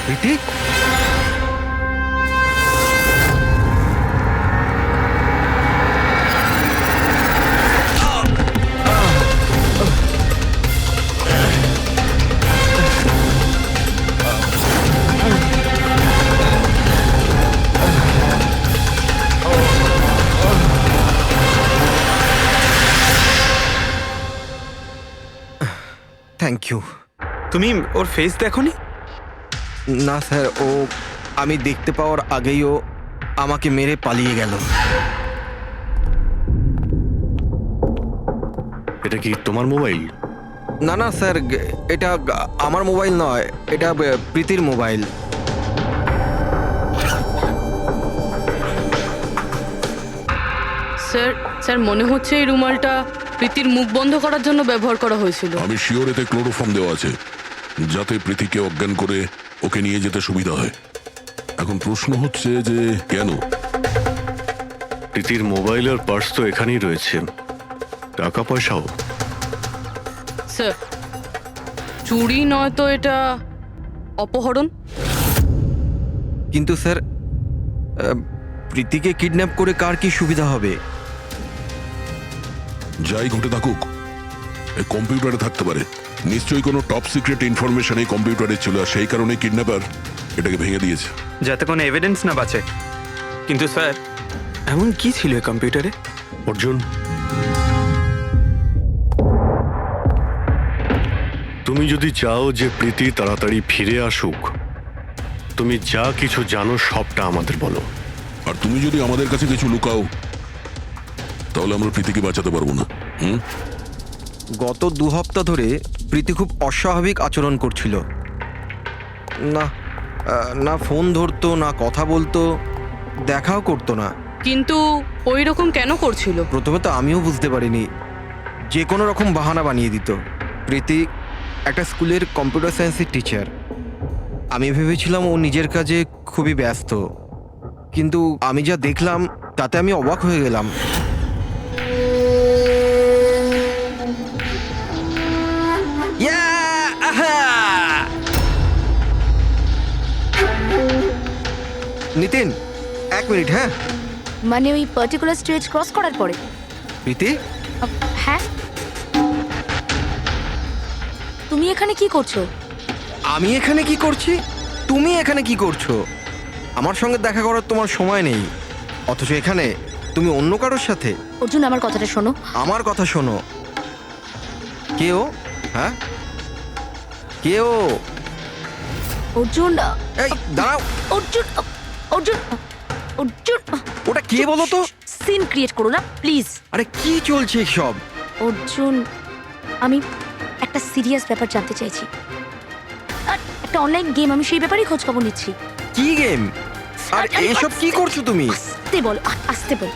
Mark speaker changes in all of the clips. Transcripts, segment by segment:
Speaker 1: Preity, thank you.
Speaker 2: তুমি ওর face দেখোনি?
Speaker 1: না স্যার, ও আমি দেখতে পাওয়ার আগেই ও আমাকে মেরে পালিয়ে গেল।
Speaker 3: এটা কি তোমার মোবাইল?
Speaker 1: না না স্যার, এটা আমার মোবাইল নয়, এটা প্রীতির মোবাইল।
Speaker 4: স্যার স্যার মনে হচ্ছে এই রুমালটা প্রীতির মুখ বন্ধ করার জন্য ব্যবহার করা হয়েছিল।
Speaker 5: আমি শিওর এতে ক্লোরোফর্ম দেওয়া আছে, যাতে প্রীতিকে অজ্ঞান করে ওকে নিয়ে যেতে সুবিধা হয়। এখন প্রশ্ন হচ্ছে যে কেন?
Speaker 3: প্রীতির মোবাইল আর পার্স তো এখানেই রয়েছে, টাকা পয়সাও।
Speaker 4: স্যার চুরি নয় তো এটা অপহরণ।
Speaker 1: কিন্তু স্যার, প্রীতিকে কিডন্যাপ করে কার কি সুবিধা হবে?
Speaker 5: যাই ঘটে থাকুক, এই কম্পিউটারে থাকতে পারে। নিশ্চয়ই কোনো টপ সিক্রেট ইনফরমেশন এই কম্পিউটারে ছিল, আর সেই কারণে কিডন্যাপার এটাকে ভেঙে দিয়েছে।
Speaker 2: যাতে কোনো এভিডেন্স না বাঁচে। কিন্তু স্যার, এমন কি ছিল এই কম্পিউটারে?
Speaker 3: অর্জুন, তুমি যদি চাও যে প্রীতি তাড়াতাড়ি ফিরে আসুক, তুমি যা কিছু জানো সবটা আমাদের বলো।
Speaker 5: আর তুমি যদি আমাদের কাছে কিছু লুকাও, তাহলে আমরা প্রীতিকে বাঁচাতে পারবো না।
Speaker 1: গত 2 সপ্তাহ ধরে প্রীতি খুব অস্বাভাবিক আচরণ করছিল। না না ফোন ধরতো, না কথা বলতো, দেখাও করতো না।
Speaker 4: কিন্তু ওই রকম কেন করছিল?
Speaker 1: প্রথমে তো আমিও বুঝতে পারিনি, যে কোনো রকম বাহানা বানিয়ে দিত। প্রীতি একটা স্কুলের কম্পিউটার সায়েন্সের টিচার। আমি ভেবেছিলাম ও নিজের কাজে খুবই ব্যস্ত, কিন্তু আমি যা দেখলাম তাতে আমি অবাক হয়ে গেলাম। নিতিন, 1 মিনিট। হ্যাঁ
Speaker 6: মানে ওই পার্টিকুলার স্টেজ ক্রস করার পরে?
Speaker 1: প্রীতি,
Speaker 6: হ্যাঁ, তুমি এখানে কি করছো?
Speaker 1: আমি এখানে কি করছি? তুমি এখানে কি করছো? আমার সঙ্গে দেখা করার তোমার সময় নেই, অথচ এখানে তুমি অন্য কারোর সাথে।
Speaker 6: অর্জুন, আমার কথাটা শোনো।
Speaker 1: আমার কথা শোনো। কে ও? হ্যাঁ, কে ও?
Speaker 6: অর্জুন,
Speaker 1: এই দাঁড়াও।
Speaker 6: অর্জুন, অর্জুন, অর্জুন,
Speaker 1: ওটা কে বলো তো?
Speaker 6: সিন ক্রিয়েট করো না প্লিজ।
Speaker 1: আরে কি চলছে সব?
Speaker 6: অর্জুন, আমি একটা সিরিয়াস ব্যাপার জানতে চাইছি। আর একটা অনলাইন গেম, আমি সেই ব্যাপারেই খোঁজ খবর নিচ্ছি।
Speaker 1: কি গেম? আর এসব কি করছো তুমি?
Speaker 6: আস্তে বল, আস্তে বল।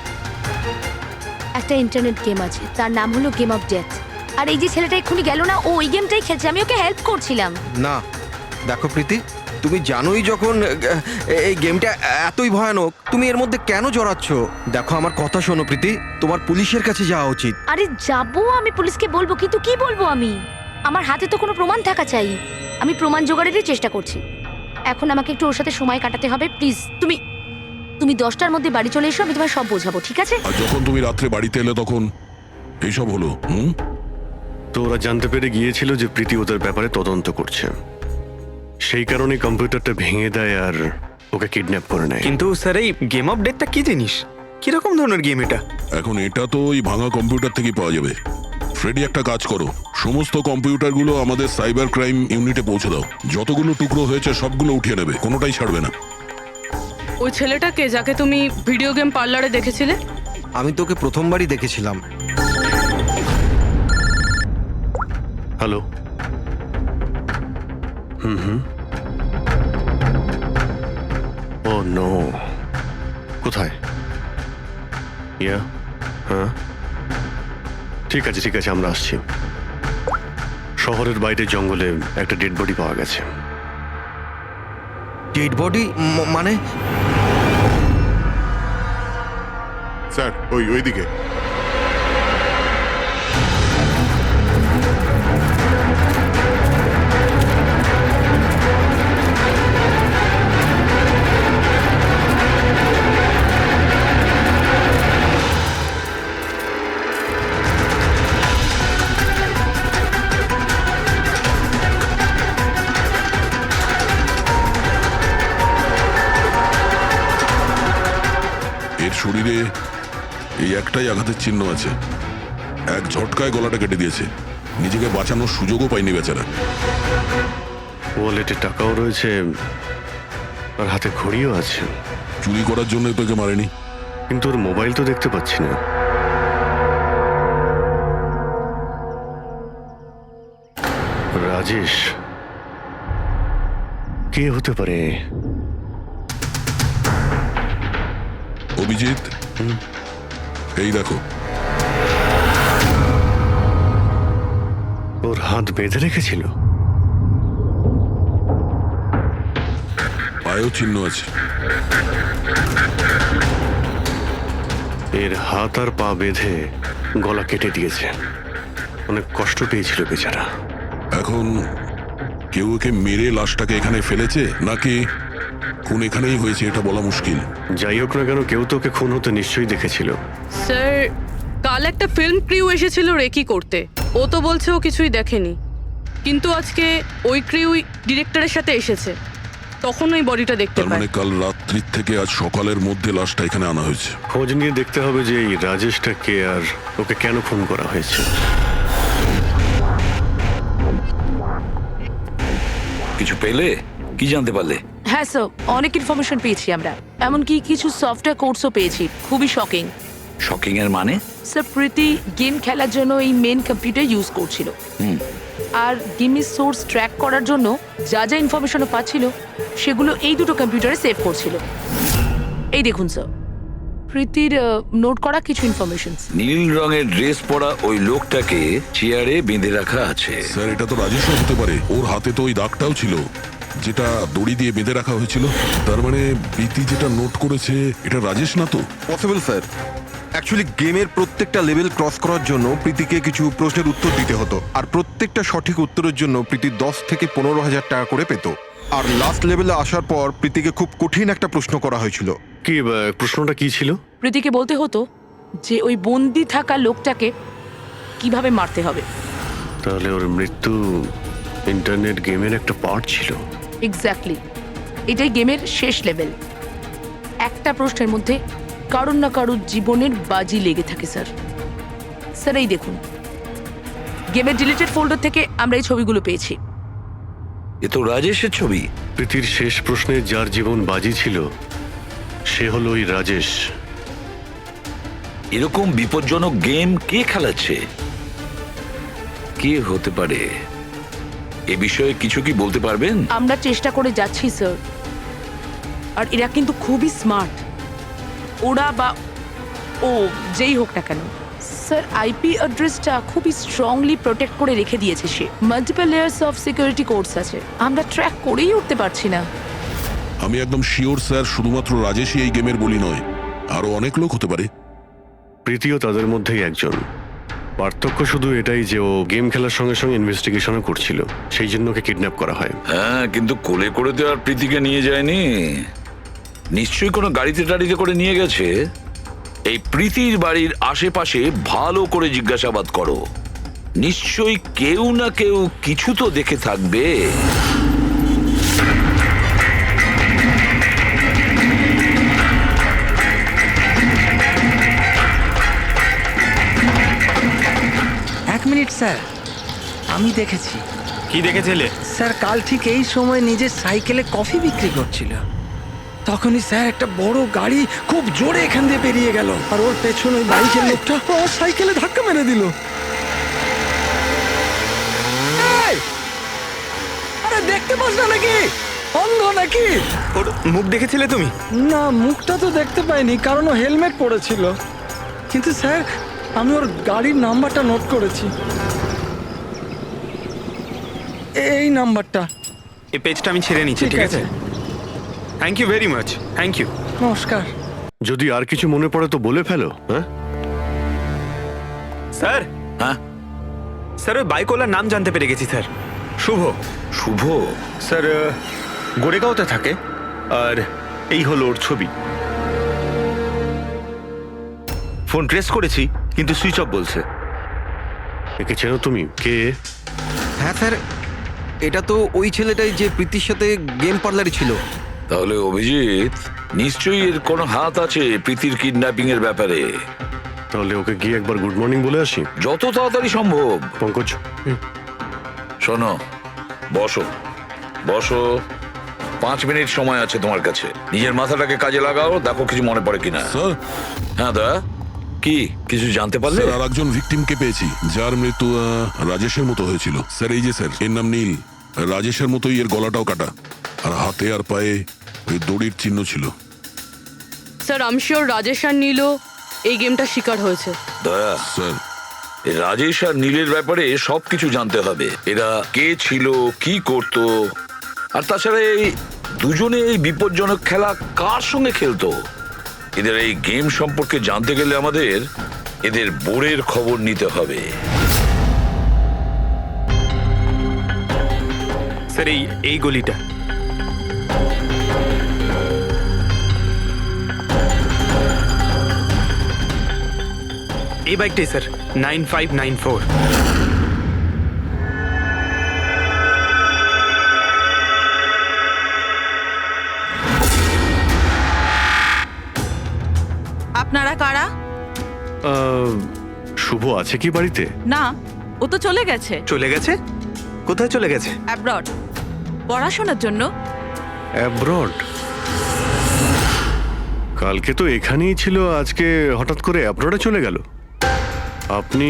Speaker 6: একটা ইন্টারনেট গেম আছে, তার নাম হলো গেম অফ ডেথ। আর এই যে ছেলেটা এক্ষুনি গেল না, ও ওই গেমটাই খেলছে, আমি ওকে হেল্প করছিলাম।
Speaker 1: না দেখো প্রীতি, তুমি জানোই যখন এই গেমটা এতই ভয়ানক, তুমি এর মধ্যে কেন জড়াচ্ছ? দেখো আমার কথা শোনো প্রীতি, তোমার পুলিশের কাছে যাওয়া উচিত।
Speaker 6: আরে যাবো, আমি পুলিশকে বলবো, কিন্তু কি বলবো আমি? আমার হাতে তো কোনো প্রমাণ থাকা চাই। আমি প্রমাণ জোগাড়েরই চেষ্টা করছি। এখন আমাকে একটু ওর সাথে সময় কাটাতে হবে। প্লিজ তুমি 10টার মধ্যে বাড়ি চলে এসো, আমি তোমায় সব বোঝাবো, ঠিক আছে?
Speaker 5: আর যখন তুমি রাত্রে বাড়িতে এলে তখন এইসব হলো।
Speaker 3: তো ওরা জানতে পেরে গিয়েছিল যে প্রীতি ওদের ব্যাপারে তদন্ত করছে, সেই কারণে কম্পিউটারটা ভেঙে দেয় আর ওকে কিডন্যাপ করে নেয়।
Speaker 2: কিন্তু স্যার, এই গেম অফ ডেথটা কি জিনিস? কিরকম ধরনের গেম এটা?
Speaker 5: এখন এটা তো ওই ভাঙা কম্পিউটার থেকেই পাওয়া যাবে। ফ্রেডি, একটা কাজ করো, সমস্ত কম্পিউটারগুলো আমাদের সাইবার ক্রাইম ইউনিটে পৌঁছে দাও। যতগুলো টুকরো হয়েছে সবগুলো উঠিয়ে নেবে, কোনোটাই ছাড়বে না।
Speaker 4: ওই ছেলেটাকে যাকে তুমি ভিডিও গেম পার্লারে দেখেছিলে?
Speaker 1: আমি তোকে প্রথমবারই দেখেছিলাম।
Speaker 3: হ্যালো। ও নো, কোথায়? ইয়া, হ্যাঁ ঠিক আছে ঠিক আছে, আমরা আসছি। শহরের বাইরে জঙ্গলে একটা ডেড বডি পাওয়া গেছে।
Speaker 1: ডেড বডি মানে?
Speaker 7: স্যার, ওইদিকে।
Speaker 5: শরীরে এই একটাই আঘাতের চিহ্ন আছে। এক ঝটকায় গলাটা কেটে দিয়েছে। নিজেকে বাঁচানোর সুযোগও পায়নি বেচারা।
Speaker 3: ওয়ালেটে টাকাও রয়েছে আর হাতে ঘড়িও আছে,
Speaker 5: চুরি করার জন্য তোকে মারেনি।
Speaker 3: কিন্তু ওর মোবাইল তো দেখতে পাচ্ছি না। রাজেশ কে হতে পারে?
Speaker 5: অভিজিৎ, এই দেখো,
Speaker 3: ওর হাত বেঁধে রেখেছিল।
Speaker 5: পায়েও চিহ্ন আছে।
Speaker 3: এর হাত আর পা বেঁধে গলা কেটে দিয়েছে। অনেক কষ্ট পেয়েছিল বেচারা।
Speaker 5: এখন কেউ ওকে মেরে লাশটাকে এখানে ফেলেছে নাকি খুন এখানেই হয়েছে এটা বলা মুশকিল।
Speaker 3: যাই হোক না কেন, কেউ তোকে খুন হতে নিশ্চয়ই দেখেছিল।
Speaker 4: স্যার, কাল একটা ফিল্ম ক্রিউ এসেছিল রেকি করতে। ও তো বলছে ও কিছুই দেখেনি, কিন্তু আজকে ওই ক্রিউ ডিরেক্টরের সাথে এসেছে, তখন ওই বডিটা দেখতে
Speaker 5: তার মানে
Speaker 4: পায়।
Speaker 5: কাল রাত্রির থেকে আজ সকালের মধ্যে লাশটা এখানে আনা হয়েছে।
Speaker 3: খোঁজ নিয়ে দেখতে হবে যে এই রাজেশটা কে আর ওকে কেন খুন করা হয়েছে।
Speaker 8: কিছু পেলে? কি জানতে পারলে?
Speaker 9: হ্যাঁ স্যার, অনেক ইনফরমেশন পেয়েছি আমরা, এমনকি কিছু সফটওয়্যার কোর্সও পেয়েছি। খুবই শকিং।
Speaker 8: শকিং এর মানে?
Speaker 9: স্যার, প্রীতি গেম খেলার জন্য এই মেন কম্পিউটার ইউজ করছিল, আর গেমের সোর্স ট্র্যাক করার জন্য যা যা ইনফরমেশনও পাচ্ছিল সেগুলো এই দুটো কম্পিউটারে সেভ করছিল। এই দেখুন স্যার, প্রীতির নোট করা কিছু ইনফরমেশন।
Speaker 8: নীল রঙের ড্রেস পরা ওই লোকটাকে চেয়ারে বেঁধে রাখা আছে।
Speaker 5: স্যার, এটা তো রাজেশও হতে পারে। ওর হাতে তো ওই দাগটাও ছিল যেটা দড়ি দিয়ে বেঁধে রাখা হয়েছিল। তার মানে প্রীতি যেটা নোট করেছে এটা রাজেশ না তো?
Speaker 1: Possible sir. অ্যাকচুয়ালি গেমের প্রত্যেকটা লেভেল ক্রস করার জন্য প্রীতিকে কিছু প্রশ্নের উত্তর দিতে হতো, আর প্রত্যেকটা সঠিক উত্তরের জন্য প্রীতি 10 থেকে 15,000 টাকা করে পেত। আর লাস্ট লেভেলে আসার পর প্রীতিকে খুব কঠিন একটা প্রশ্ন করা হয়েছিল।
Speaker 3: কি প্রশ্নটা কি ছিল?
Speaker 9: প্রীতিকে বলতে হতো যে ওই বন্দি থাকা লোকটাকে কিভাবে মারতে হবে।
Speaker 3: তাহলে ওর মৃত্যু ইন্টারনেট গেমের একটা পার্ট ছিল।
Speaker 9: এক্স্যাক্টলি, এটাই গেমের শেষ লেভেল। একটা প্রশ্নের মধ্যে কারুর না কারুর জীবনের বাজি লেগে থাকে স্যার। স্যার, এই দেখুন, গেমের ডিলিটেড ফোল্ডার থেকে আমরা এই ছবিগুলো পেয়েছি।
Speaker 8: এ তো রাজেশের ছবি।
Speaker 3: প্রীতির শেষ প্রশ্নে যার জীবন বাজি ছিল সে হলো ওই রাজেশ।
Speaker 8: এরকম বিপজ্জনক গেম কে খেলাচ্ছে? কে হতে পারে? এ বিষয়ে কিছু কি বলতে পারবেন?
Speaker 9: আমরা চেষ্টা করে যাচ্ছি স্যার, আর এরা কিন্তু খুবই স্মার্ট। ওরা বা ও যেই হোক না কেন স্যার, আইপি অ্যাড্রেসটা খুবই স্ট্রংলি প্রোটেক্ট করে রেখে দিয়েছে সে। Multiple layers of security codes আছে, আমরা ট্র্যাক করেই উঠতে পারছি না।
Speaker 5: আমি একদম শিওর স্যার, শুধুমাত্র রাজেশই এই গেমের বলি নয়, আরো অনেক লোক হতে পারে।
Speaker 3: প্রীতিও তাদের মধ্যেই একজন। পার্থক্য শুধু এটাই যে ও গেম খেলার সঙ্গে সঙ্গে ইনভেস্টিগেশনও করছিল, সেই জন্য ওকে কিডন্যাপ করা হয়।
Speaker 8: হ্যাঁ, কিন্তু কোলে করে তো আর প্রীতিকে নিয়ে যায়নি। নিশ্চয়ই কোনো গাড়িতে টাড়িতে করে নিয়ে গেছে। এই প্রীতির বাড়ির আশেপাশে ভালো করে জিজ্ঞাসাবাদ করো, নিশ্চয়ই কেউ না কেউ কিছু তো দেখে থাকবে।
Speaker 10: এক মিনিট স্যার, আমি দেখেছি।
Speaker 2: কি দেখেছিলে?
Speaker 10: স্যার, কাল ঠিক এই সময় নিজের সাইকেলে কফি বিক্রি করছিল। তখনই স্যার একটা বড় গাড়ি খুব জোরে এখান দিয়ে বেরিয়ে গেল, আর ওর পেছনে ওই বাইকের লোকটা ওর সাইকেলে ধাক্কা মেরে দিল। এই! আরে দেখতে পাস না নাকি? অন্ধ নাকি?
Speaker 2: ওর মুখ দেখেছিলে তুমি?
Speaker 10: না, মুখটা তো দেখতে পাইনি, কারণ ও হেলমেট পরেছিল। কিন্তু স্যার, আমি ওর গাড়ির নাম্বারটা নোট করেছি। এই নাম্বারটা।
Speaker 2: এই পেজটা আমি ছেড়ে নিচ্ছি, ঠিক আছে? Thank you very much. Thank you.
Speaker 10: নমস্কার।
Speaker 3: যদি আর কিছু মনে পড়ে তো বলে ফেলো। হ্যাঁ
Speaker 2: স্যার।
Speaker 8: হ্যাঁ
Speaker 2: স্যার, ওই বাইকওয়ালার নাম জানতে পেরে গেছি স্যার। শুভ।
Speaker 8: শুভ?
Speaker 2: স্যার, গোরেগাঁওতে থাকে, আর এই হলো ওর ছবি। ফোন ট্রেস করেছি, কিন্তু সুইচ অফ বলছে।
Speaker 3: একে চেনো তুমি? কে?
Speaker 1: হ্যাঁ স্যার, এটা তো ওই ছেলেটাই যে প্রীতির সাথে গেম পার্লারে ছিল।
Speaker 8: তাহলে অভিজিৎ নিশ্চয়ই এর কোনো হাত আছে প্রীতির কিডন্যাপিং এর ব্যাপারে।
Speaker 3: তাহলে ওকে গিয়ে একবার গুড মর্নিং বলে আসি।
Speaker 8: যত তাড়াতাড়ি সম্ভব।
Speaker 3: পঙ্কজ,
Speaker 8: শোনো, বসো বসো, 5 মিনিট সময় আছে তোমার কাছে। নিজের মাথাটাকে কাজে লাগাও, দেখো কিছু মনে পড়ে কিনা।
Speaker 5: স্যার
Speaker 8: হ্যাঁ দা, কি কিছু জানতে পারলে?
Speaker 5: স্যার, আর একজন ভিকটিমকে পেয়েছি যার মৃত্যু রাজেশের মতো হয়েছিল। স্যার এই যে স্যার, এর নাম নীল। রাজেশের মতোই এর গলাটাও কাটা, আর হাতে আর পায়ে ওই দড়ির চিহ্ন ছিল।
Speaker 4: স্যার আমি শিওর রাজেশ আর নীলও এই গেমটা শিকার হয়েছে।
Speaker 8: দয়া,
Speaker 5: স্যার
Speaker 8: এই রাজেশ আর নীলের ব্যাপারে সবকিছু জানতে হবে। এরা কে ছিল, কি করত, আর তাছাড়া এই দুজনে এই বিপজ্জনক খেলা কার সঙ্গে খেলতো। এদের এই গেম সম্পর্কে জানতে গেলে আমাদের এদের বোর্ডের খবর নিতে হবে।
Speaker 2: স্যার এই গলিটা। এই বাইকটাই স্যার, 9594।
Speaker 9: আপনারা কারা?
Speaker 3: শুভ আছে কি বাড়িতে?
Speaker 9: না, ও তো চলে গেছে
Speaker 2: চলে গেছে? কোথায় চলে গেছে?
Speaker 9: অ্যাব্রড, পড়াশোনার জন্য।
Speaker 3: অ্যাব্রড? কালকে তো এখানেই ছিল, আজকে হঠাৎ করে অ্যাব্রডে চলে গেল। আপনি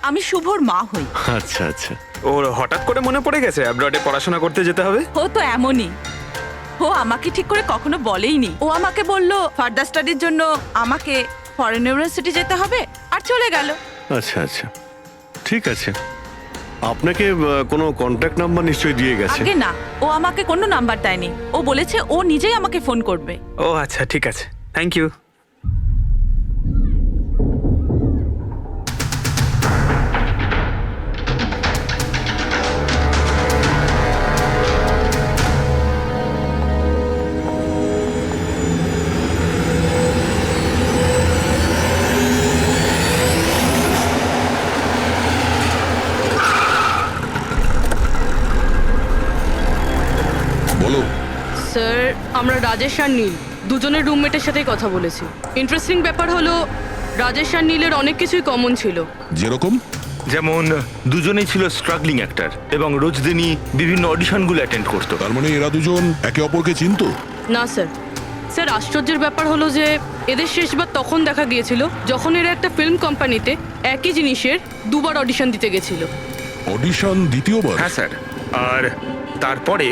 Speaker 9: আমি শুভর মা হই।
Speaker 3: আচ্ছা আচ্ছা।
Speaker 2: ওর হঠাৎ করে মনে পড়ে গেছে অ্যাব্রডে পড়াশোনা করতে যেতে হবে।
Speaker 9: ও তো এমনই, ও আমাকে ঠিক করে কখনো বলেইনি। ও আমাকে বলল ফার্দার স্টাডির জন্য আমাকে ফরেন ইউনিভার্সিটি যেতে হবে, আর চলে গেল।
Speaker 3: আচ্ছা আচ্ছা, ঠিক আছে। আপনাকে কোনো কন্ট্যাক্ট নাম্বার নিশ্চয়ই দিয়ে গেছে।
Speaker 9: আগে না, ও আমাকে কোনো নাম্বার দেয়নি। ও বলেছে ও নিজেই আমাকে ফোন করবে।
Speaker 2: ও আচ্ছা, ঠিক আছে, থ্যাংক ইউ।
Speaker 5: বলো।
Speaker 4: স্যার আমরা রাজেশ আর নীল দুজনের রুমমেটের সাথেই কথা বলেছি। ইন্টারেস্টিং ব্যাপার হলো রাজেশ আর নীলের অনেক কিছুই কমন ছিল।
Speaker 5: যেরকম?
Speaker 11: যেমন দুজনেই ছিল স্ট্রাগলিং অ্যাক্টর এবং রোজ দিনই বিভিন্ন অডিশনগুলো অ্যাটেন্ড করতো।
Speaker 5: তার মানে এরা দুজন একে অপরকে চিনতো?
Speaker 4: না স্যার। স্যার আশ্চর্যের ব্যাপার হলো যে এদের শেষবার তখন দেখা গিয়েছিল যখন এরা একটা ফিল্ম কোম্পানিতে একই জিনিসের দুবার অডিশন দিতে গেছিল।
Speaker 5: অডিশন দ্বিতীয়বার?
Speaker 11: হ্যাঁ স্যার, আর তারপরে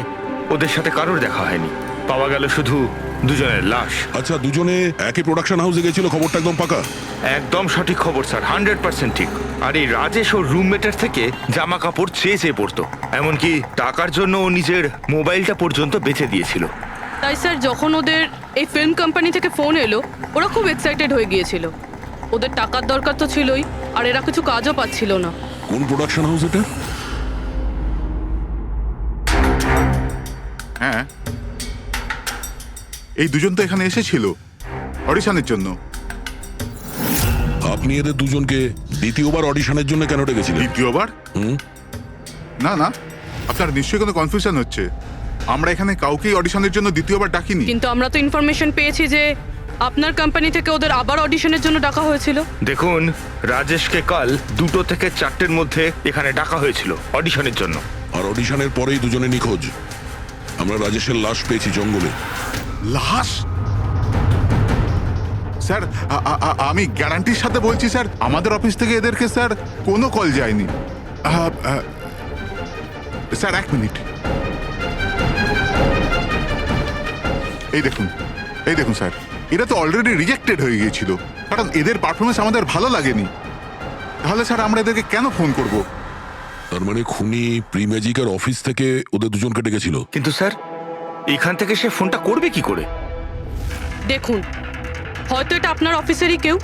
Speaker 11: ওদের সাথে কারোর দেখা হয়নি। পাওয়া গেল শুধু দুজনের লাশ।
Speaker 5: আচ্ছা, দুজনে একই প্রোডাকশন হাউসে গেছিল, খবরটা একদম পাকা?
Speaker 11: একদম সঠিক খবর স্যার, 100% ঠিক। আর এই রাজেশ ওর রুমমেটের থেকে জামা কাপড় চেয়ে চেয়ে পড়তো, এমনকি টাকার জন্য ও নিজের মোবাইলটা পর্যন্ত বেচে দিয়েছিল।
Speaker 4: তাই স্যার যখন ওদের এই ফিল্ম কোম্পানি থেকে ফোন এলো ওরা খুব এক্সাইটেড হয়ে গিয়েছিল। ওদের টাকার দরকার তো ছিলই, আর এরা কিছু কাজও পাচ্ছিল না।
Speaker 5: কোন প্রোডাকশন হাউস এটা?
Speaker 7: হ্যাঁ, এই দুজন তো এখানে এসেছিল অডিশনের জন্য।
Speaker 5: আপনি এদের দুজনকে দ্বিতীয়বার অডিশনের জন্য কেন ডেকেছিলেন?
Speaker 7: দ্বিতীয়বার?
Speaker 5: হুম?
Speaker 7: না না, আপনার নিশ্চয়ই কোনো কনফিউশন হচ্ছে। আমরা এখানে কাউকেই অডিশনের জন্য দ্বিতীয়বার ডাকিনি।
Speaker 4: কিন্তু আমরা তো ইনফরমেশন পেয়েছি যে আপনার কোম্পানি থেকে ওদের আবার অডিশনের জন্য ডাকা হয়েছিল।
Speaker 11: দেখুন, রাজেশকে কাল 2টো থেকে 4টের মধ্যে এখানে ডাকা হয়েছিল অডিশনের জন্য।
Speaker 5: আর অডিশনের পরেই দুজনে নিখোঁজ। আমরা রাজেশের লাশ পেয়েছি জঙ্গলে।
Speaker 7: লাশ? স্যার আমি গ্যারান্টির সাথে বলছি স্যার, আমাদের অফিস থেকে এদেরকে স্যার কোনো কল যায়নি। স্যার 1 মিনিট, এই দেখুন স্যার, এরা তো অলরেডি রিজেক্টেড হয়ে গিয়েছিল, কারণ এদের পারফরমেন্স আমাদের ভালো লাগেনি। তাহলে স্যার আমরা এদেরকে কেন ফোন করব?
Speaker 5: তার মানে খুনি প্রি ম্যাজিকের অফিস থেকে ওদের দুজনকে ডেকেছিল।
Speaker 11: কিন্তু স্যার, এখান থেকে সে ফোনটা করবে কি করে?
Speaker 4: দেখুন, হয়তো এটা আপনার অফিসেরই কেউ,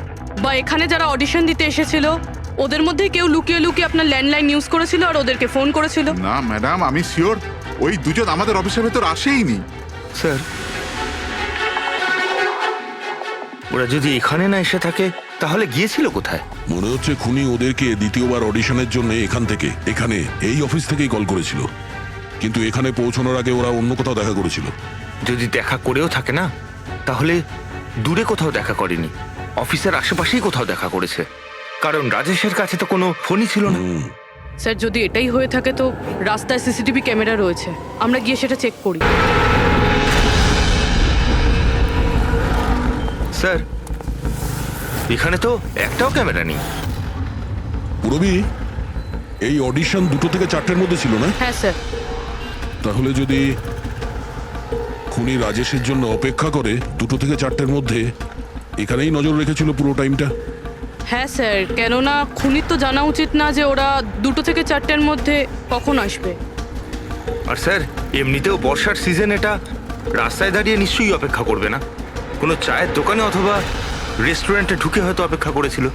Speaker 4: বা এখানে যারা অডিশন দিতে এসেছিল ওদের মধ্যে কেউ লুকিয়ে লুকিয়ে আপনার ল্যান্ডলাইন ইউজ করেছিল আর ওদেরকে ফোন করেছিল।
Speaker 7: না ম্যাডাম, আমি শিওর ওই দুজন আমাদের অফিসের ভেতর আসেইনি।
Speaker 11: স্যার, ওরা যদি এখানে না এসে থাকে তাহলে গিয়েছিল কোথায়?
Speaker 5: মনে হচ্ছে খুনি ওদেরকে দ্বিতীয়বার অডিশনের জন্য এখানে এই অফিস থেকেই কল করেছিল। কিন্তু এখানে পৌঁছানোর আগে ওরা অন্য কোথাও দেখা করেছিল।
Speaker 11: যদি দেখা করেও থাকে না, তাহলে দূরে কোথাও দেখা করেনি, অফিসের আশেপাশেই কোথাও দেখা করেছে। কারণ রাজেশের কাছে তো কোনো ফোনই ছিল না।
Speaker 4: স্যার যদি এটাই হয়ে থাকে তো রাস্তায় সিসিটিভি ক্যামেরা রয়েছে, আমরা গিয়ে সেটা চেক করি।
Speaker 11: স্যার, এখানে তো একটাও ক্যামেরা নেই।
Speaker 5: পুরবি, এই অডিশন 2টো থেকে 4টের মধ্যে ছিল না?
Speaker 4: হ্যাঁ স্যার।
Speaker 5: তাহলে যদি খুনি রাজেশের জন্য অপেক্ষা করে 2টো থেকে 4টের মধ্যে এখানেই নজর রেখেছিল পুরো টাইমটা।
Speaker 4: হ্যাঁ স্যার, কেননা খুনির তো জানা উচিত না যে ওরা 2টো থেকে 4টের মধ্যে কখন আসবে।
Speaker 11: আর স্যার, এমনিতেও বর্ষার সিজন, এটা রাস্তায় দাঁড়িয়ে নিশ্চয়ই অপেক্ষা করবে না, কোনো চায়ের দোকানে অথবা রেস্টুরেন্টে ঢুকে হয়তো অপেক্ষা করেছিল।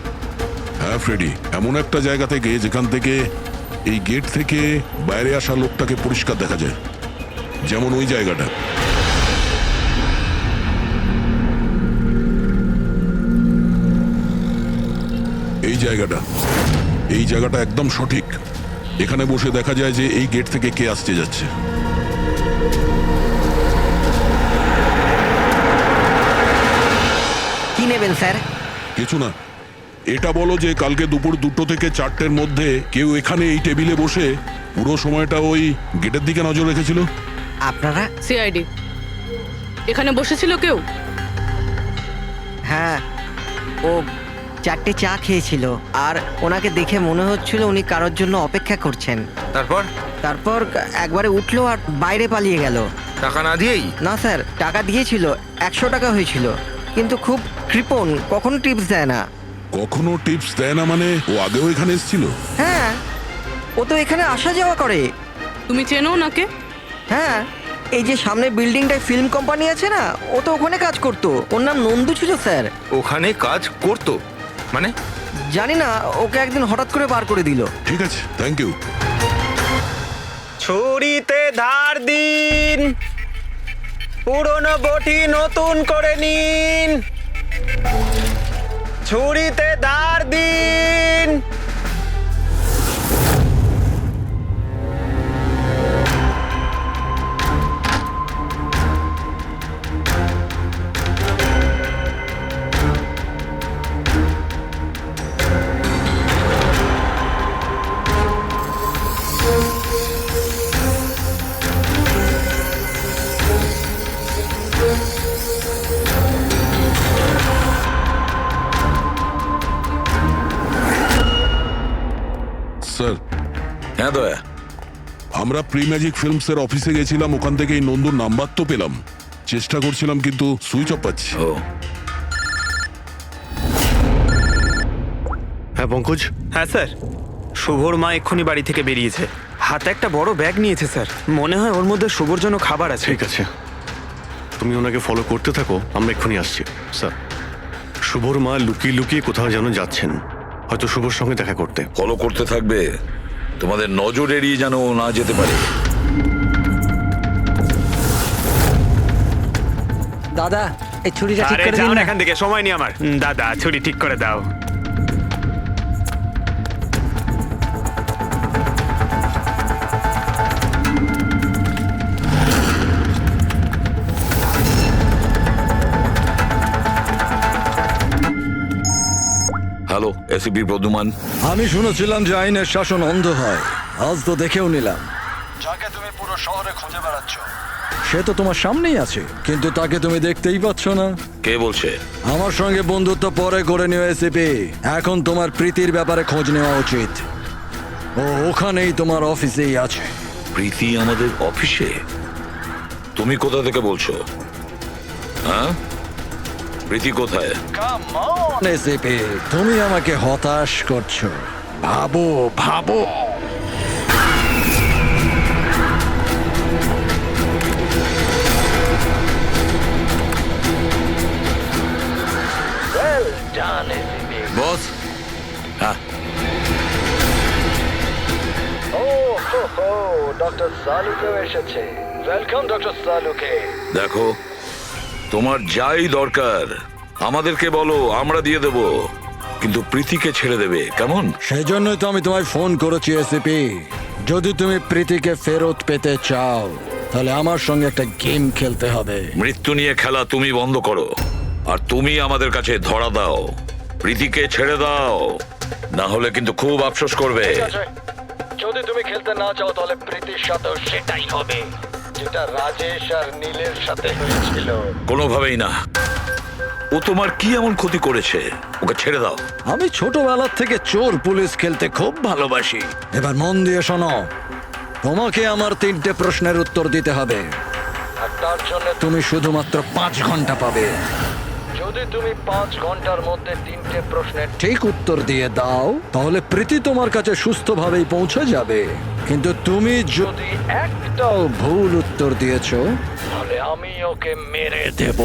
Speaker 5: হ্যাঁ ফ্রেডি, এমন একটা জায়গা থেকে যেখান থেকে এই গেট থেকে বাইরে আসা লোকটাকে পরিষ্কার দেখা যায়, যেমন ওই জায়গাটা। এই জায়গাটা একদম সঠিক। এখানে বসে দেখা যায় যে এই গেট থেকে কে আসতে যাচ্ছে।
Speaker 1: কি নেবেন স্যার?
Speaker 5: কিছু না, এটা বলো যে কালকে দুপুর 2টো থেকে 4টের মধ্যে কেউ এখানে এই টেবিলে বসে পুরো সময়টা ওই গেটের দিকে নজর রেখেছিল?
Speaker 1: আপনারা?
Speaker 4: সিআইডি। এখানে বসেছিল কেউ?
Speaker 12: হ্যাঁ, ও 4টে চা খেয়েছিল আর ওনাকে দেখে মনে হচ্ছিল উনি কারোর জন্য অপেক্ষা করছেন।
Speaker 11: তারপর
Speaker 12: একবারে উঠলো আর বাইরে পালিয়ে গেল।
Speaker 11: টাকা না দিয়েই?
Speaker 12: না স্যার, টাকা দিয়েছিল, 100 টাকা হয়েছিল, কিন্তু খুব কৃপণ, কখনো টিপস দেয় না।
Speaker 5: কখনো টিপস দেয় না মানে? ও আগেও এখানে এসেছিল?
Speaker 12: হ্যাঁ, ও তো এখানে আসা যাওয়া করে।
Speaker 4: তুমি চেনো ওনাকে?
Speaker 12: হ্যাঁ, এই যে সামনে বিল্ডিংটায় ফিল্ম কোম্পানি আছে না, ও তো ওখানে কাজ করতো। ওর নাম নন্দু ছিল স্যার।
Speaker 11: ওখানে কাজ করতো মানে?
Speaker 12: জানি না, ওকে একদিন হঠাৎ করে বার করে দিল।
Speaker 5: ঠিক আছে, থ্যাংক ইউ।
Speaker 2: ছুরিতে ধার দিন, পুরনো বটি নতুন করে নিন। ছুরিতে ধার দিন।
Speaker 5: স্যার,
Speaker 8: হ্যাঁ দয়া,
Speaker 5: আমরা প্রি ম্যাজিক ফিল্মসের অফিসে গেছিলাম, ওখান থেকে এই নন্দুর নাম্বার তো পেলাম, চেষ্টা করছিলাম কিন্তু সুইচ অফ পাচ্ছি।
Speaker 8: ও
Speaker 3: হ্যাঁ পঙ্কজ।
Speaker 2: হ্যাঁ স্যার, শুভর মা এক্ষুনি বাড়ি থেকে বেরিয়েছে, হাতে একটা বড় ব্যাগ নিয়েছে স্যার। মনে হয় ওর মধ্যে শুভর জন্য খাবার আছে।
Speaker 3: ঠিক আছে, তুমি ওনাকে ফলো করতে থাকো, আমরা এক্ষুনি আসছি। স্যার, শুভর মা লুকিয়ে লুকিয়ে কোথাও যেন যাচ্ছেন, হয়তো শুভর সঙ্গে দেখা করতে।
Speaker 8: ফলো করতে থাকবে, তোমাদের নজর এড়িয়ে যেন ও না যেতে পারে।
Speaker 10: দাদা, এই ছুরিটা ঠিক
Speaker 2: আরে
Speaker 10: করে দিন
Speaker 2: যাও
Speaker 10: না।
Speaker 2: এখান থেকে, সময় নেই আমার। দাদা, ছুরি ঠিক করে দাও।
Speaker 8: Hello, ACP Pradyuman.
Speaker 10: আমি শুনেছিলাম যে আইনের শাসন অন্ধ হয়, আজ তো দেখেও নিলাম।
Speaker 13: যাকে তুমি পুরো শহরে খুঁজে বেড়াচ্ছ,
Speaker 10: সে তো তোমার সামনেই আছে, কিন্তু তাকে তুমি দেখতেই পাচ্ছ না।
Speaker 8: কে বলছে?
Speaker 10: আমার সঙ্গে বন্ধুত্ব পরে করে নিও এসিপি, এখন তোমার প্রীতির ব্যাপারে খোঁজ নেওয়া উচিত। ও ওখানেই তোমার অফিসেই আছে।
Speaker 8: প্রীতি আমাদের অফিসে? তুমি কোথা থেকে বলছো? হ্যাঁ, প্রীতি কোথায়?
Speaker 10: এসিপি, তুমি আমাকে হতাশ করছো। ভাবো ভাবো।
Speaker 8: বস। হ্যাঁ,
Speaker 13: ডক্টর সালুকেও এসেছে। Welcome doctor Salunkhe.
Speaker 8: দেখো, তোমার যাই দরকার আমাদেরকে বলো, আমরা দিয়ে দেব, কিন্তু প্রীতিকে ছেড়ে দেবে, কেমন?
Speaker 10: সেজন্যই তো আমি তোমায় ফোন করেছি এসিপি। যদি তুমি প্রীতিকে ফেরত পেতে চাও তাহলে আমার সঙ্গে একটা গেম খেলতে হবে।
Speaker 8: মৃত্যু নিয়ে খেলা তুমি বন্ধ করো, আর তুমি আমাদের কাছে ধরা দাও। প্রীতিকে ছেড়ে দাও, না হলে কিন্তু খুব আফসোস করবে।
Speaker 13: ঠিক আছে, যদি তুমি খেলতে না চাও তাহলে প্রীতির সাথেও সেটাই হবে যেটা রাজেশ আর নীলের সাথে হয়েছিল।
Speaker 8: কোনোভাবেই না। ও তোমার কি এমন ক্ষতি করেছে? ওকে ছেড়ে দাও।
Speaker 10: আমি ছোটবেলার থেকে চোর পুলিশ খেলতে খুব ভালোবাসি। এবার মন দিয়ে শোনো, তোমাকে আমার 3টে প্রশ্নের উত্তর দিতে হবে।
Speaker 13: আর তার জন্য
Speaker 10: তুমি শুধুমাত্র 5 ঘন্টা পাবে।
Speaker 13: যদি তুমি 5 ঘন্টার মধ্যে 3টে প্রশ্নের
Speaker 10: ঠিক উত্তর দিয়ে দাও তাহলে প্রীতি তোমার কাছে সুস্থভাবেই পৌঁছে যাবে। কিন্তু তুমি যদি একটাও ভুল উত্তর দিয়েছো
Speaker 13: তাহলে আমি ওকে মেরে
Speaker 10: দেব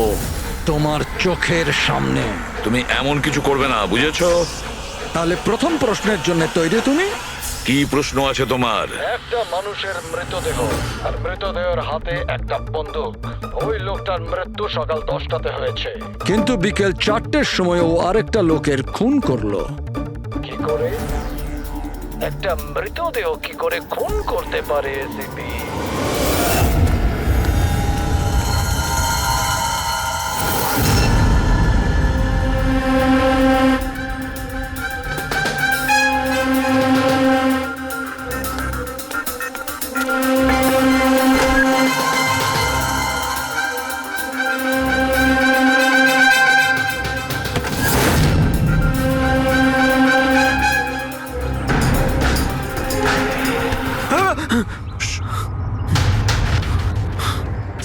Speaker 10: তোমার চোখের সামনে।
Speaker 8: তুমি এমন কিছু করবে না, বুঝেছো?
Speaker 10: তাহলে প্রথম প্রশ্নের জন্য তৈরি তুমি?
Speaker 8: কি প্রশ্ন আছে তোমার?
Speaker 13: একটা মানুষের মৃতদেহ আর মৃতদেহের হাতে একটা বন্দুক। ওই লোকটার মৃত্যু সকাল 10টাতে হয়েছে।
Speaker 10: কিন্তু বিকেল 4টের সময় ও আরেকটা লোকের খুন করলো।
Speaker 13: কি করে একটা মৃতদেহ কি করে খুন করতে পারে এসিপি?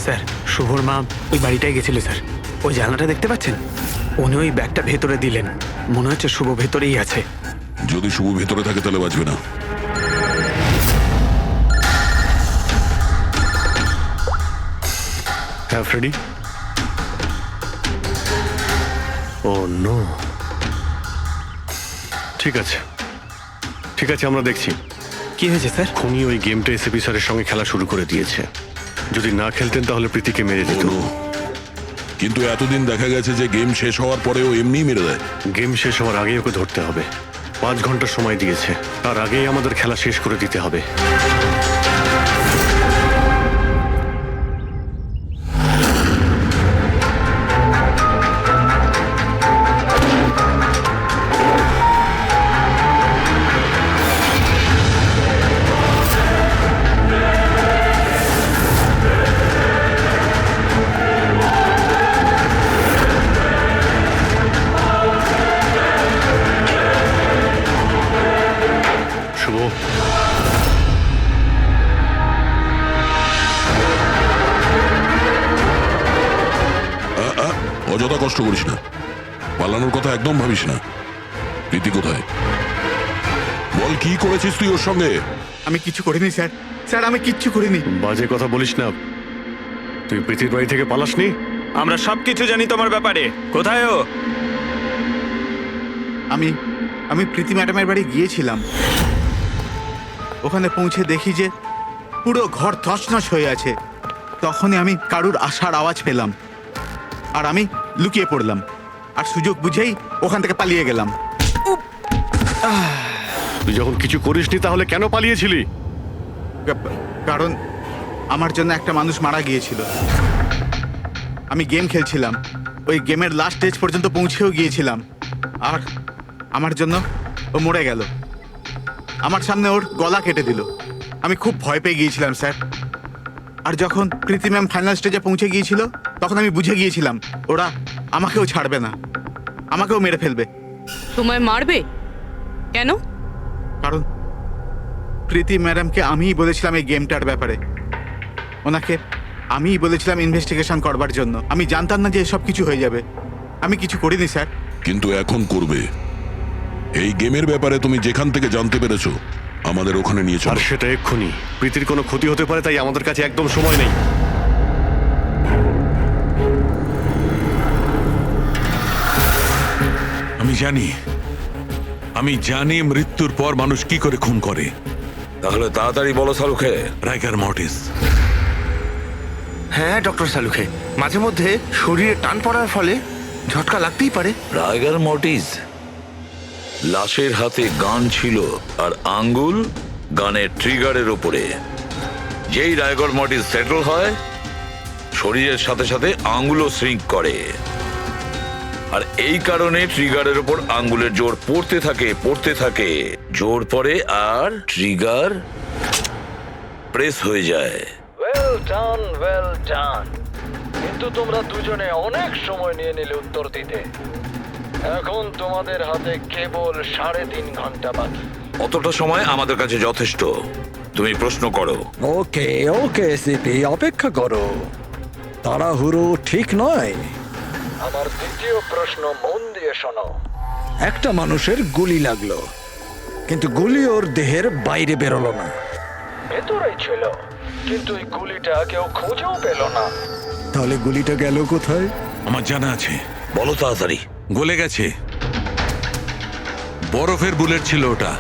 Speaker 2: স্যার, শুভর মা ওই বাড়িটায় গেছিল স্যার। ওই জানলাটা দেখতে পাচ্ছেন? উনি ওই ব্যাগটা ভেতরে দিলেন। মনে হচ্ছে শুভ ভেতরেই আছে।
Speaker 5: যদি শুভ ভেতরে থাকে তাহলে বাঁচবে না।
Speaker 3: হ্যাঁ ফ্রেডি। ও নো। ঠিক আছে, ঠিক আছে, আমরা দেখছি।
Speaker 2: কি হয়েছে স্যার?
Speaker 3: খুনি ওই গেমটা এসিপি স্যারের সঙ্গে খেলা শুরু করে দিয়েছে। যদি না খেলতেন তাহলে প্রীতিকে মেরে দিত।
Speaker 5: ও নো। কিন্তু এতদিন দেখা গেছে যে গেম শেষ হওয়ার পরেও এমনিই মেরে দেয়।
Speaker 3: গেম শেষ হওয়ার আগেই ওকে ধরতে হবে। 5 ঘন্টা সময় দিয়েছে, তার আগেই আমাদের খেলা শেষ করে দিতে হবে। শুভ,
Speaker 5: অযথা কষ্ট করিস না, পালানোর কথা একদম ভাবিস না। প্রীতি কোথায়? বল, কি করেছিস তুই ওর সঙ্গে?
Speaker 7: আমি কিছু করিনি স্যার। স্যার আমি কিচ্ছু করিনি।
Speaker 3: বাজে কথা বলিস না। তুই প্রীতির বাড়ি থেকে পালাসনি?
Speaker 2: আমরা সবকিছু জানি তোমার ব্যাপারে। কোথায় ও?
Speaker 7: আমি প্রীতি ম্যাডামের বাড়ি গিয়েছিলাম। ওখানে পৌঁছে দেখি যে পুরো ঘর তছনছ হয়ে আছে। তখনই আমি কারুর আসার আওয়াজ পেলাম, আর আমি লুকিয়ে পড়লাম, আর সুযোগ বুঝেই ওখান থেকে পালিয়ে গেলাম।
Speaker 3: তুই যখন কিছু করিসনি তাহলে কেন পালিয়েছিলি?
Speaker 7: কারণ আমার জন্য একটা মানুষ মারা গিয়েছিল। আমি গেম খেলছিলাম, ওই গেমের লাস্ট স্টেজ পর্যন্ত পৌঁছেও গিয়েছিলাম, আর আমার জন্য ও মরে গেল। আমার সামনে ওর গলা কেটে দিল। আমি খুব ভয় পেয়ে গিয়েছিলাম স্যার। আর যখন প্রীতি ম্যাম ফাইনাল স্টেজে পৌঁছে গিয়েছিল তখন আমি বুঝে গিয়েছিলাম ওরা আমাকেও ছাড়বে না, আমাকেও মেরে ফেলবে।
Speaker 4: তোমায় মারবে কেন?
Speaker 7: কারণ প্রীতি ম্যাডামকে আমিই বলেছিলাম এই গেমটার ব্যাপারে। ওনাকে আমিই বলেছিলাম ইনভেস্টিগেশন করবার জন্য। আমি জানতাম না যে এসব কিছু হয়ে যাবে। আমি কিছু করিনি স্যার।
Speaker 5: কিন্তু এখন করবে। এই গেমের ব্যাপারে তুমি যেখান থেকে জানতে পেরেছো আমাদের ওখানে নিয়ে
Speaker 3: আর
Speaker 5: চলো।
Speaker 3: সেটা এক্ষুনি। প্রীতির কোনো ক্ষতি হতে পারে, তাই আমাদের কাছে একদম সময় নেই।
Speaker 5: আমি জানি মৃত্যুর পর মানুষ কি করে খুন করে।
Speaker 8: তাহলে তাড়াতাড়ি বলো সালুখে।
Speaker 5: রাইগার মর্টিস।
Speaker 11: হ্যাঁ ডক্টর সালুখে, মাঝে মধ্যে শরীরে টান পড়ার ফলে ঝটকা লাগতেই পারে।
Speaker 8: রাইগার মর্টিস। লাশের হাতে গান ছিল আর আঙ্গুল গানের ট্রিগারের ওপরে। যেই রায়গড় মর্টিস সেটেল হয়, শরীরের সাথে সাথে আঙ্গুলও শ্রিঙ্ক করে, আর এই কারণে ট্রিগারের ওপর আঙ্গুলের জোর পড়তে থাকে, জোর পড়ে আর ট্রিগার প্রেস হয়ে যায়।
Speaker 13: Well done. কিন্তু তোমরা দুজনে অনেক সময় নিয়ে নিলে উত্তর দিতে। এখন তোমাদের হাতে কেবল 3.5 ঘন্টা বাকি।
Speaker 8: অতটা সময় আমাদের কাছে যথেষ্ট। তুমি প্রশ্ন করো।
Speaker 10: ওকে ওকে এসিপি, অপেক্ষা করো, তাড়াহুড়ো ঠিক নয়।
Speaker 13: আমার দ্বিতীয় প্রশ্ন মন দিয়ে শোনো।
Speaker 10: একটা মানুষের গুলি লাগলো, কিন্তু গুলি ওর দেহের বাইরে বেরোলো না।
Speaker 13: ভেতরেই ছিল, কিন্তু এই গুলিটা কেউ খুঁজেও পেল না।
Speaker 10: তাহলে গুলিটা গেল কোথায়?
Speaker 14: আমার জানা আছে,
Speaker 8: বলো তাড়াতাড়ি।
Speaker 14: গলে গেছে। বরফের বুলেট ছিল ওটা।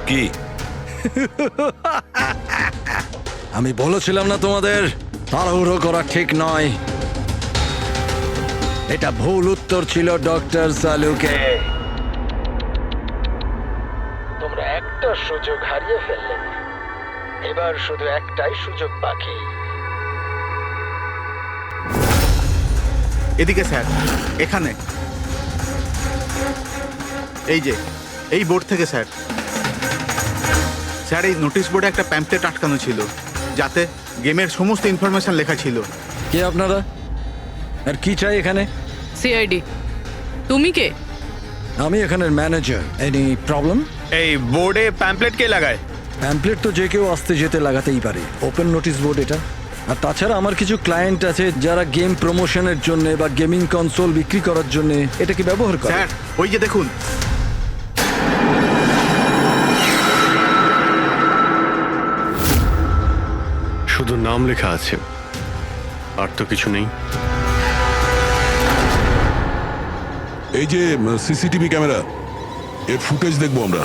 Speaker 8: কি?
Speaker 10: আমি বলেছিলাম না তোমাদের তাড়াহুড়ো করা ঠিক নয়। এটা ভুল উত্তর ছিল ডক্টর সালুকে।
Speaker 13: তোমরা একটা সুযোগ হারিয়ে ফেললে, এবার শুধু একটাই সুযোগ বাকি।
Speaker 7: এদিকে স্যার, এখানে এই যে এই বোর্ড থেকে স্যার। স্যার, এই নোটিশ বোর্ডে একটা প্যাম্পলেট আটকানো ছিল, যাতে গেমের সমস্ত ইনফরমেশন লেখা ছিল।
Speaker 10: কে আপনারা আর কি চাই এখানে?
Speaker 4: সিআইডি। তুমি কে?
Speaker 10: আমি এখানের ম্যানেজার। Any problem?
Speaker 2: এই বোর্ডে প্যাম্পলেট কে লাগায়?
Speaker 10: প্যাম্পলেট তো যে কেউ আসতে যেতে লাগাতেই পারে। ওপেন নোটিশ বোর্ড এটা। আর তাছাড়া আমার কিছু ক্লায়েন্ট আছে যারা গেম প্রমোশনের জন্য বা গেমিং কনসোল বিক্রি করার জন্য এটাকে ব্যবহার করে।
Speaker 7: স্যার, ওই যে দেখুন।
Speaker 3: শুধু নাম লেখা আছে, আর তো কিছু নেই।
Speaker 5: এই যে সিসিটিভি ক্যামেরা, এর ফুটেজ দেখবো আমরা।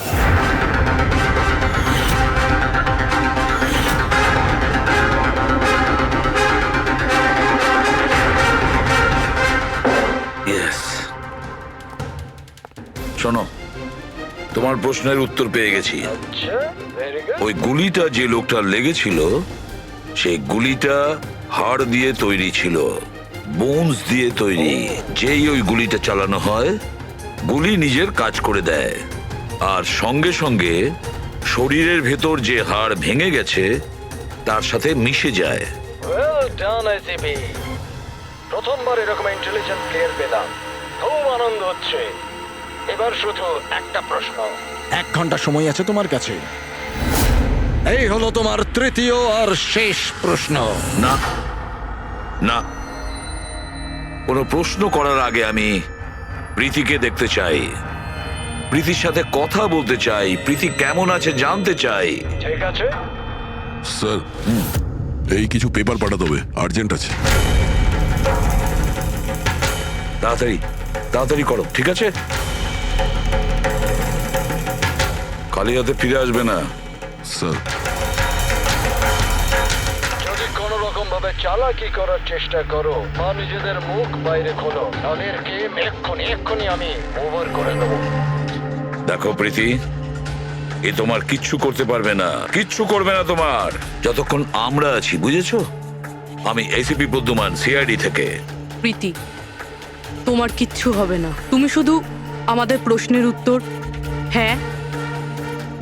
Speaker 8: ইয়েস। শোনো, তোমার প্রশ্নের উত্তর পেয়ে গেছি।
Speaker 13: আচ্ছা, ভেরি গুড।
Speaker 8: ওই গুলিটা যে লোকটার লেগেছিল, সেই গুলিটা হাড় দিয়ে তৈরি ছিল, বোনস দিয়ে তৈরি। যেই ওই গুলিটা চালানো হয়, গুলি নিজের কাজ করে দেয়, আর সঙ্গে সঙ্গে শরীরের ভেতর যে হাড় ভেঙে গেছে তার সাথে মিশে যায়।
Speaker 13: Well done ICP. প্রথমবার এরকম ইন্টেলিজেন্ট প্লেয়ার পেলাম, খুব আনন্দ হচ্ছে। এবার শুধু একটা প্রশ্ন।
Speaker 10: 1 ঘন্টা সময় আছে তোমার কাছে। এই হলো তোমার তৃতীয় আর শেষ প্রশ্ন।
Speaker 8: না না, কোনো প্রশ্ন করার আগে আমি প্রীতিকে দেখতে চাই, প্রীতির সাথে কথা বলতে চাই, প্রীতি কেমন আছে জানতে চাই।
Speaker 13: ঠিক আছে
Speaker 5: স্যার, এই কিছু পেপার পাঠাতে হবে, আর্জেন্ট আছে।
Speaker 8: তাড়াতাড়ি তাড়াতাড়ি করো, ঠিক আছে? খালি হাতে ফিরে আসবে না।
Speaker 5: স্যার,
Speaker 13: যদি কোনো রকম ভাবে চালাকি করার চেষ্টা করো বা নিজেদের মুখ বাইরে খোলো, তাহলে এর গেম এক্ষুনি আমি ওভার করে দেবো।
Speaker 8: দেখো প্রীতি, এ তোমার কিচ্ছু করতে পারবে না, কিচ্ছু করবে না তোমার, যতক্ষণ আমরা আছি, বুঝেছো? আমি এসিপি প্রদ্যুমান, সিআইডি থেকে।
Speaker 4: প্রীতি, তোমার কিচ্ছু হবে না। তুমি শুধু আমাদের প্রশ্নের উত্তর হ্যাঁ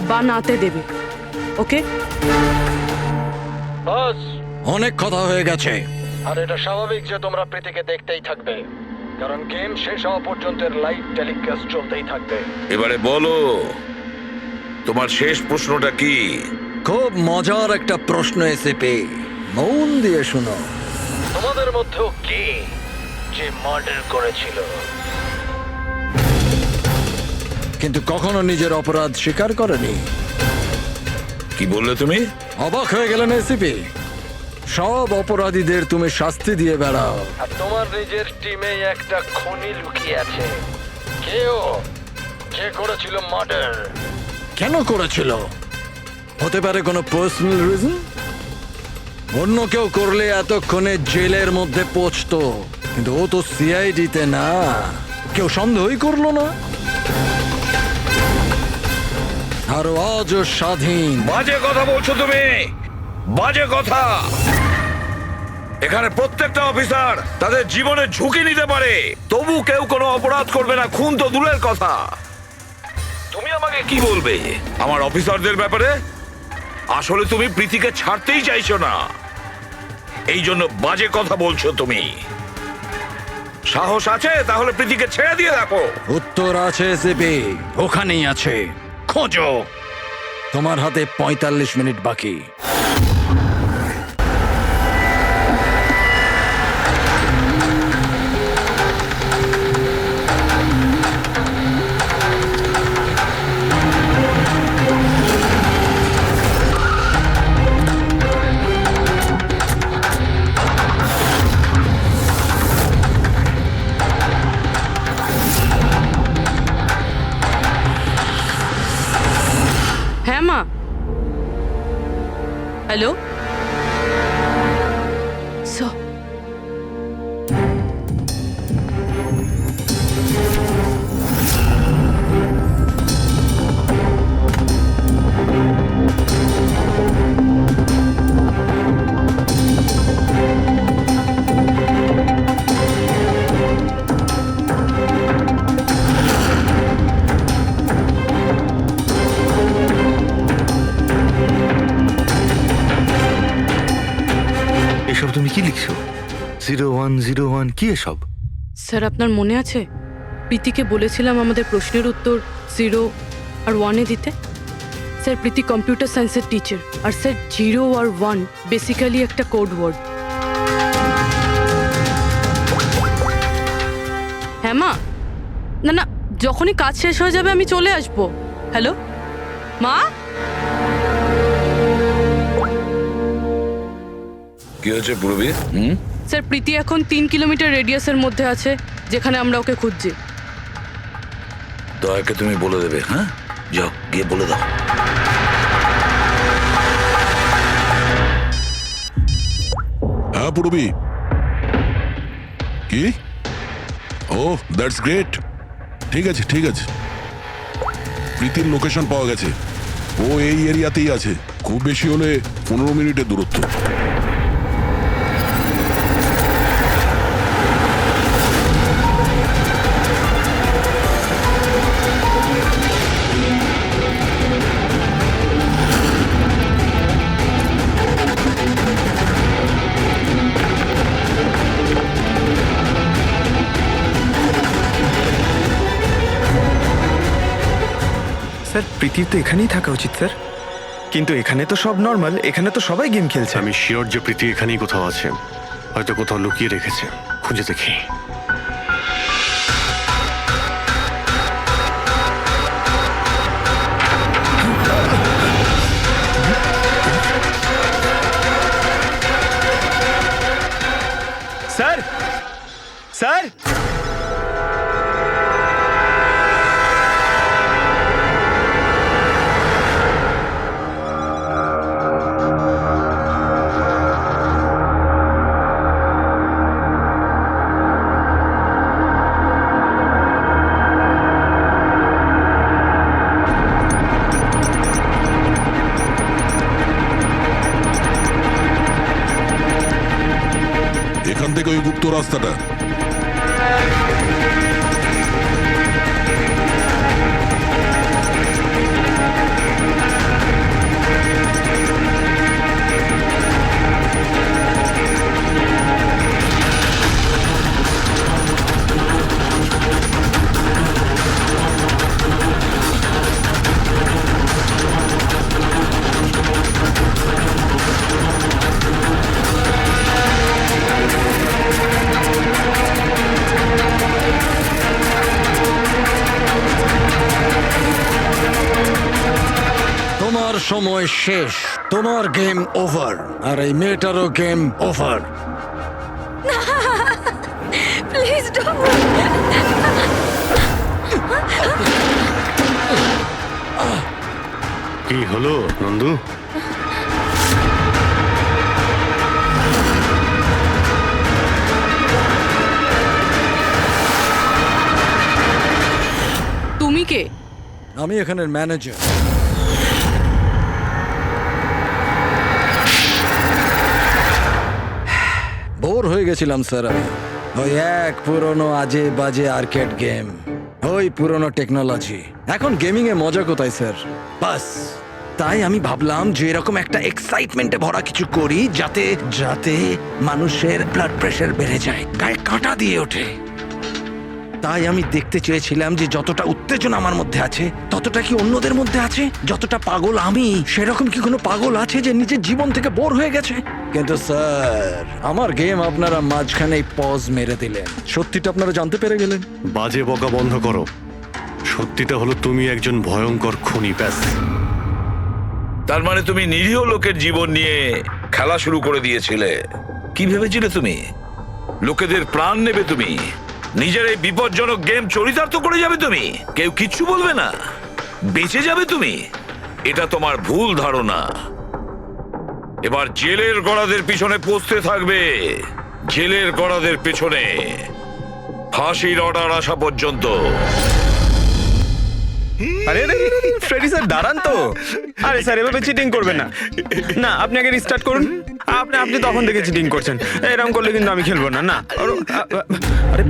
Speaker 4: বা নাতে দেবে, ওকে?
Speaker 13: বাস।
Speaker 10: অনেক কথা হয়ে গেছে।
Speaker 13: আর এটা স্বাভাবিক যে তোমরা প্রীতিকে দেখতেই থাকবে, কারণ গেম শেষ হওয়া পর্যন্ত লাইভ টেলিকাস্ট চলতেই থাকবে।
Speaker 8: এবারে বলো, তোমার শেষ প্রশ্নটা কি?
Speaker 10: খুব মজার একটা প্রশ্ন এসেপি, মন দিয়ে শুনো।
Speaker 13: তোমাদের মধ্যেও কে যে মার্ডার করেছিল
Speaker 10: কিন্তু কখনো নিজের অপরাধ স্বীকার করেনি?
Speaker 8: কি বললে তুমি?
Speaker 10: অবাক হয়ে গেলেন এসিপি? সব অপরাধীদের তুমি শাস্তি দিয়ে বেড়াও,
Speaker 13: আর তোমার নিজের টিমে একটা খুনি লুকিয়ে আছে। কে করেছিল মার্ডার?
Speaker 10: কেন করেছিল? হতে পারে কোনো পার্সোনাল রিজন। অন্য কেউ করলে এতক্ষণে জেলের মধ্যে পৌঁছতো, কিন্তু ও তো সিআইডিতে না, কেউ সন্দেহই করলো না। আর ও আজও স্বাধীন।
Speaker 8: বাজে কথা বলছো তুমি, বাজে কথা। এখানে প্রত্যেকটা অফিসার তাদের জীবনে ঝুঁকি নিতে পারে, তবু কেউ কোনো অপরাধ করবে না, খুন তো দূরের কথা। তুমি আমাকে কি বলবে আমার অফিসারদের ব্যাপারে? আসলে তুমি প্রীতিকে ছাড়তেই চাইছো না, এই জন্য বাজে কথা বলছো তুমি। সাহস আছে তাহলে প্রীতিকে ছেড়ে দিয়ে রাখো।
Speaker 10: উত্তর আছে সিপি, ওখানেই আছে, খোঁজো। তোমার হাতে 45 মিনিট বাকি।
Speaker 4: হ্যাঁ মা। হ্যালো
Speaker 9: স্যার,
Speaker 11: এসব তুমি কি লিখছো? 0101 কি এসব?
Speaker 4: স্যার, আপনার মনে আছে প্রীতিকে বলেছিলাম আমাদের প্রশ্নের উত্তর 0 আর 1-এ দিতে? স্যার, প্রীতি কম্পিউটার সায়েন্সের টিচার, আর স্যার 0 আর 1 বেসিক্যালি একটা কোড ওয়ার্ড। হ্যাঁ মা। না না, যখনই কাজ শেষ হয়ে যাবে আমি চলে আসবো। হ্যালো মা।
Speaker 8: কি হয়েছে পূর্বী?
Speaker 4: স্যার, প্রীতি এখন 3 কিলোমিটার রেডিয়াসের মধ্যে আছে, যেখানে আমরা ওকে খুঁজছি।
Speaker 8: দয়াকে তুমি বলে দেবে। হ্যাঁ, যাও গিয়ে বলে দাও।
Speaker 5: হ্যাঁ পূরবী, কি? ও দ্যাটস গ্রেট। ঠিক আছে ঠিক আছে, প্রীতির লোকেশন পাওয়া গেছে। ও এই এরিয়াতেই আছে, খুব বেশি হলে 15 মিনিটের দূরত্ব।
Speaker 2: স্যার, প্রীতির তো এখানেই থাকা উচিত স্যার, কিন্তু এখানে তো সব নর্মাল, এখানে তো সবাই গেম খেলছে।
Speaker 3: আমি শিওর যে প্রীতি এখানেই কোথাও আছে, হয়তো কোথাও লুকিয়ে রেখেছে, খুঁজে দেখি।
Speaker 2: স্যার, স্যার,
Speaker 5: এখান থেকে ওই গুপ্ত রাস্তাটা।
Speaker 10: তোমার সময় শেষ, তোমার গেম ওভার, আর এই মেয়েটারও গেম ওভার।
Speaker 6: Please don't.
Speaker 3: কি হলো নন্দু?
Speaker 4: তুমি কে?
Speaker 10: আমি এখানের ম্যানেজার। বোর হয়ে গেছিলাম স্যার আমি। ওই এক পুরনো আজে বাজে আর্কেড গেম, ওই পুরনো টেকনোলজি। এখন গেমিং এ মজা কোথায় স্যার? বাস তাই আমি ভাবলাম যে এরকম একটা এক্সাইটমেন্টে ভরা কিছু করি যাতে যাতে মানুষের ব্লাড প্রেশার বেড়ে যায়, গায়ে কাঁটা দিয়ে ওঠে। তাই আমি দেখতে চেয়েছিলাম যে যতটা উত্তেজনা আমার মধ্যে আছে ততটা কি অন্যদের মধ্যে আছে, যতটা পাগল আমি সেরকম কি কোনো পাগল আছে যে নিজের জীবন থেকে বোর হয়ে গেছে। কিন্তু স্যার আমার গেম আপনারা মাঝখানেই পজ মেরে দিলেন, সত্যিটা আপনারা জানতে পেরে গেলেন।
Speaker 3: বাজে বকা বন্ধ করো। সত্যিটা হলো তুমি একজন ভয়ঙ্কর খুনি, ব্যাস।
Speaker 8: তার মানে তুমি নিরীহ লোকের জীবন নিয়ে খেলা শুরু করে দিয়েছিলে। কি ভেবেছিলে তুমি লোকেদের প্রাণ নেবে? তুমি নিজের এই বিপজ্জনক গেম চরিতার্থ করে যাবে? তুমি কেউ কিচ্ছু বলবে না, বেঁচে যাবে তুমি? এটা তোমার ভুল ধারণা। এবার জেলের গড়াদের পিছনে পৌঁছতে থাকবে, জেলের গড়াদের পেছনে ফাঁসির অর্ডার আসা পর্যন্ত।
Speaker 2: আরে ফ্রেডি স্যার দাঁড়ান তো। আরে স্যার এভাবে চিটিং করবেন না। না আপনি আগে রিস্টার্ট করুন। আপনি তখন থেকে চিটিং করছেন, এরকম করলে কিন্তু আমি খেলবো না। না আরে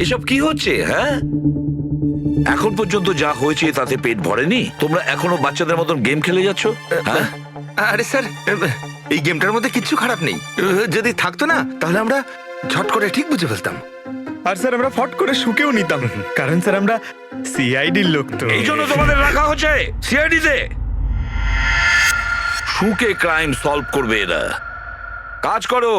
Speaker 8: এসব কি হচ্ছে? হ্যাঁ, এখন পর্যন্ত যা হয়েছে তাতে পেট ভরেনি? তোমরা এখনো বাচ্চাদের মতন গেম খেলে যাচ্ছ? হ্যাঁ,
Speaker 11: আরে স্যার, এই গেমটার মধ্যে কিচ্ছু খারাপ নেই। যদি থাকতো না তাহলে আমরা ঝট করে ঠিক বুঝে ফেলতাম।
Speaker 2: আর স্যার আমরা ফট করে শুকেও নিতাম, কারণ স্যার আমরা সিআইডির লোক তো।
Speaker 8: এই জন্য তোমাদের রাখা হচ্ছে সিআইডিতে। শুকে ক্রাইম সলভ করবে এরা। কাজ করো।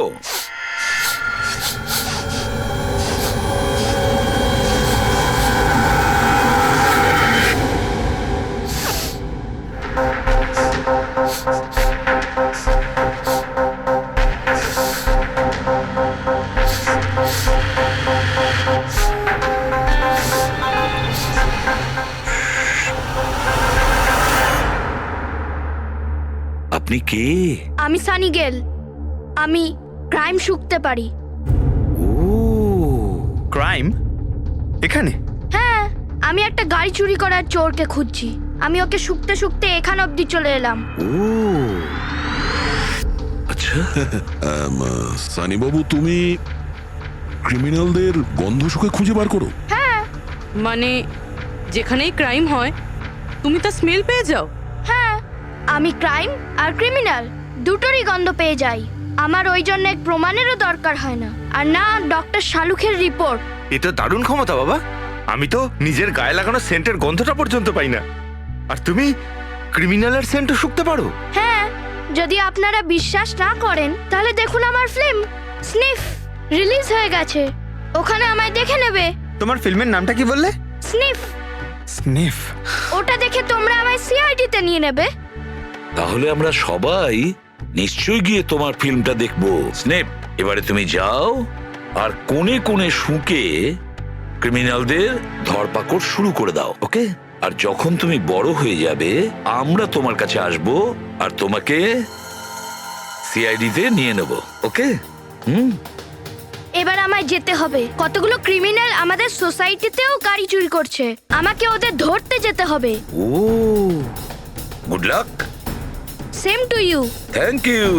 Speaker 8: আপনি কে?
Speaker 6: আমি সানি গেল। আমি ক্রাইম শুকতে পারি।
Speaker 2: ক্রাইম এখানে?
Speaker 6: হ্যাঁ, আমি একটা গাড়ি চুরি করার চোরকে খুঁজছি। আমি ওকে শুকতে শুকতে এখান অবধি চলে এলাম।
Speaker 8: আচ্ছা,
Speaker 5: সানি বাবু তুমি ক্রিমিনালদের গন্ধ শুকে খুঁজে বার করো?
Speaker 6: হ্যাঁ
Speaker 4: মানে যেখানেই ক্রাইম হয় তুমি তা স্মেল পেয়ে যাও?
Speaker 6: হ্যাঁ, আমি ক্রাইম আর ক্রিমিনাল দুটোরই গন্ধ পেয়ে যাই। আমার ওই জন্য এক প্রমাণেরও দরকার হয় না, আর না ডক্টর শালুখের রিপোর্ট।
Speaker 11: এটা দারুণ ক্ষমতা বাবা। আমি তো নিজের গায়ে লাগানো সেন্টের গন্ধটা পর্যন্ত পাই না, আর তুমি ক্রিমিনালের সেন্টও শুকতে পারো?
Speaker 6: হ্যাঁ, যদি আপনারা বিশ্বাস না করেন তাহলে দেখুন আমার ফিল্ম স্নিফ রিলিজ হয়ে গেছে, ওখানে আমায় দেখে নেবে।
Speaker 2: তোমার ফিল্মের নামটা কি বললে?
Speaker 6: স্নিফ।
Speaker 2: স্নিফ?
Speaker 6: ওটা দেখে তোমরা আমায় সিআইডিতে নিয়ে নেবে।
Speaker 8: তাহলে আমরা সবাই নিশ্চয়ই গিয়ে তোমার ফিল্মটা দেখবো। স্নেপ, এবারে তুমি যাও আর কোণে কোণে শুকে ক্রিমিনালদের ধরপাকড় শুরু করে দাও, ওকে? আর যখন তুমি বড় হয়ে যাবে আমরা তোমার কাছে আসবো আর তোমাকে সিআইডিতে নিয়ে নেব, ওকে?
Speaker 6: এবার আমায় যেতে হবে। কতগুলো ক্রিমিনাল আমাদের সোসাইটিতেও গাড়ি চুরি করছে, আমাকে ওদের ধরতে যেতে হবে।
Speaker 8: Oh, good luck.
Speaker 6: Same to you.
Speaker 8: Thank you.